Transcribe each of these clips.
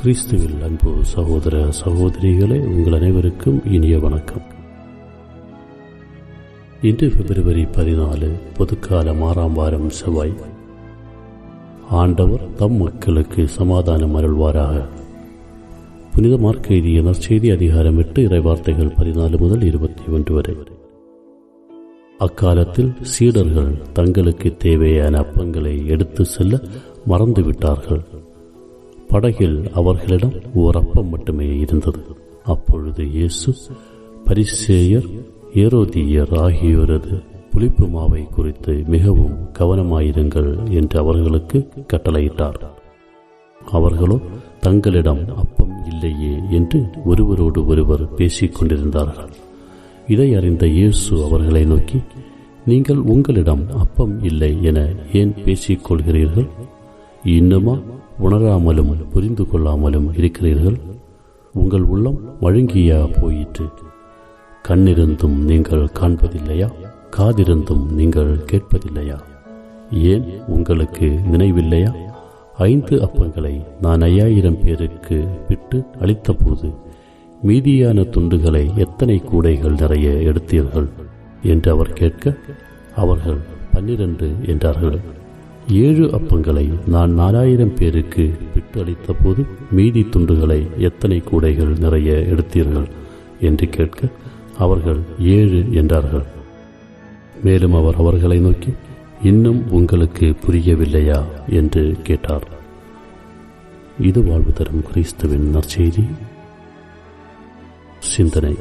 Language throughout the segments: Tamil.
கிறிஸ்துவில் அன்பு சகோதர சகோதரிகளே, உங்கள் அனைவருக்கும் இனிய வணக்கம். இன்று பிப்ரவரி 14 பொதுக்கால 6ஆம் வாரம் செவ்வாய். ஆண்டவர் தம் மக்களுக்கு சமாதானம் அருள்வாராக. புனித மார்க் எழுதிய நற்செய்தி அதிகாரம் 8 இறைவார்த்தைகள் 14 முதல் 21 வரை. அக்காலத்தில் சீடர்கள் தங்களுக்கு தேவையான அப்பங்களை எடுத்து செல்ல மறந்துவிட்டார்கள். படகில் அவர்களிடம் ஓர் அப்பம் மட்டுமே இருந்தது. அப்பொழுது இயேசு பரிசேயர், ஏரோதியர் ஆகியோரது புளிப்பு மாவை குறித்து மிகவும் கவனமாயிருங்கள் என்று அவர்களுக்கு கட்டளையிட்டார். அவர்களோ தங்களிடம் அப்பம் இல்லையே என்று ஒருவரோடு ஒருவர் பேசிக் கொண்டிருந்தார்கள். இதை அறிந்த இயேசு அவர்களை நோக்கி, நீங்கள் உங்களிடம் அப்பம் இல்லை என ஏன் பேசிக் கொள்கிறீர்கள்? இன்னுமா உணராமலும் புரிந்து கொள்ளாமலும் இருக்கிறீர்கள்? உங்கள் உள்ளம் மழுங்கியா போயிற்று? கண்ணிருந்தும் நீங்கள் காண்பதில்லையா? காதிருந்தும் நீங்கள் கேட்பதில்லையா? ஏன் உங்களுக்கு நினைவில்லையா? 5 அப்பங்களை நான் 5000 பேருக்கு விட்டு அளித்த போது மீதியான துண்டுகளை எத்தனை கூடைகள் நிறைய எடுத்தீர்கள் என்று அவர் கேட்க, அவர்கள் 12 என்றார்கள். 7 அப்பங்களை நான் 4000 பேருக்கு விட்டு அளித்த போது மீதி துண்டுகளை எத்தனை கூடைகள் நிறைய எடுத்தீர்கள் என்று கேட்க, அவர்கள் 7 என்றார்கள். மேலும் அவர் அவர்களை நோக்கி, இன்னும் உங்களுக்கு புரியவில்லையா என்று கேட்டார். இது வாழ்வு தரும் கிறிஸ்துவின் நற்செய்தி. சிந்தனை.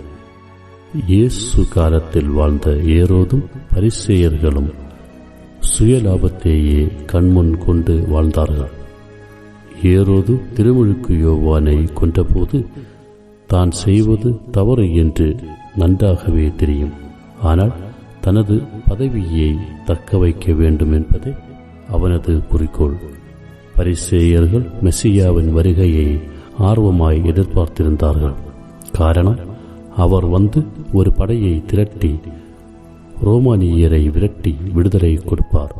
இயேசு காலத்தில் வாழ்ந்த ஏரோதும் பரிசேயர்களும் சுயலாபத்தையே கண்முன் கொண்டு வாழ்ந்தார்கள். ஏரோது திருமுழுக்கு யோவானை கொன்றபோது தான் செய்வது தவறு என்று நன்றாகவே தெரியும். ஆனால் தனது பதவியை தக்க வைக்க வேண்டும் என்பதே அவனது குறிக்கோள். பரிசேயர்கள் மெசியாவின் வருகையை ஆர்வமாய் எதிர்பார்த்திருந்தார்கள். காரணம், அவர் வந்து ஒரு படையை திரட்டி ரோமானியரை விரட்டி விடுதலை கொடுப்பார்.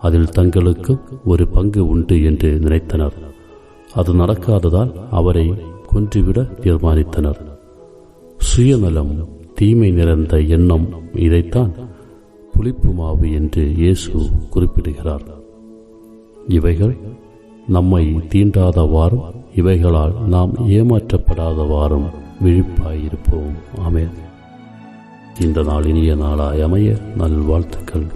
அதில் தங்களுக்கு ஒரு பங்கு உண்டு என்று நினைத்தனர். அது நடக்காததால் அவரை கொன்றுவிட தீர்மானித்தனர். சுயநலம், தீமை நிறைந்த எண்ணம், இதைத்தான் புளிப்பு மாவு என்று இயேசு குறிப்பிடுகிறார். இவைகள் நம்மை தீண்டாதவாறும் இவைகளால் நாம் ஏமாற்றப்படாதவாறும் விழிப்பாயிருப்போம். ஆமென். இந்த நாள் இனிய நாளாய் அமைய நல்வாழ்த்துக்கள்.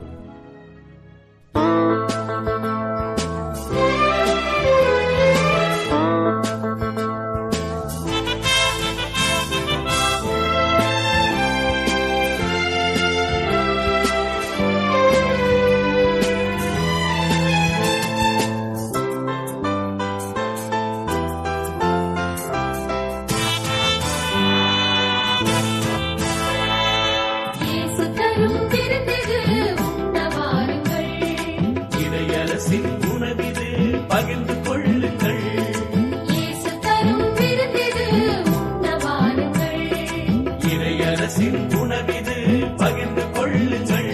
உணவிது பகிர்ந்து கொள்ளுங்கள். இயேசு தரும் விருந்திது உண்ணவாருங்கள். இறையரசின் உணவிது பகிர்ந்து கொள்ளுங்கள்.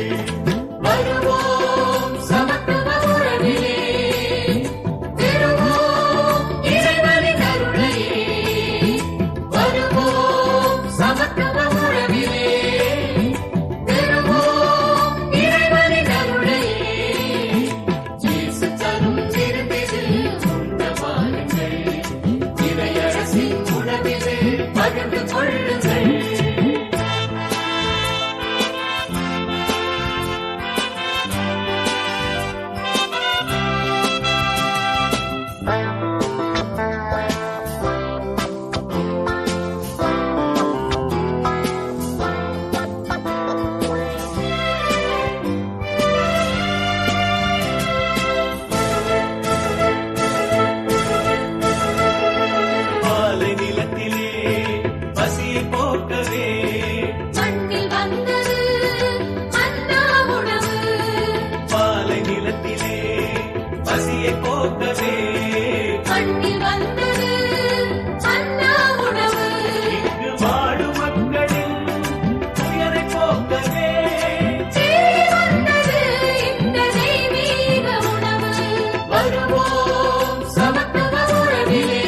வருவோம் சமத்துவ உறவிலே, பெறுவோம் இறைவனின் அருளையே. வருவோம் சமத்துவ உறவிலே, பெறுவோம் இறைவனின் அருளையே. பகிர்ந்து கொள்ளுங்கள். வருவோம் சமத்துவ உறவிலே.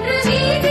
என்று நீதி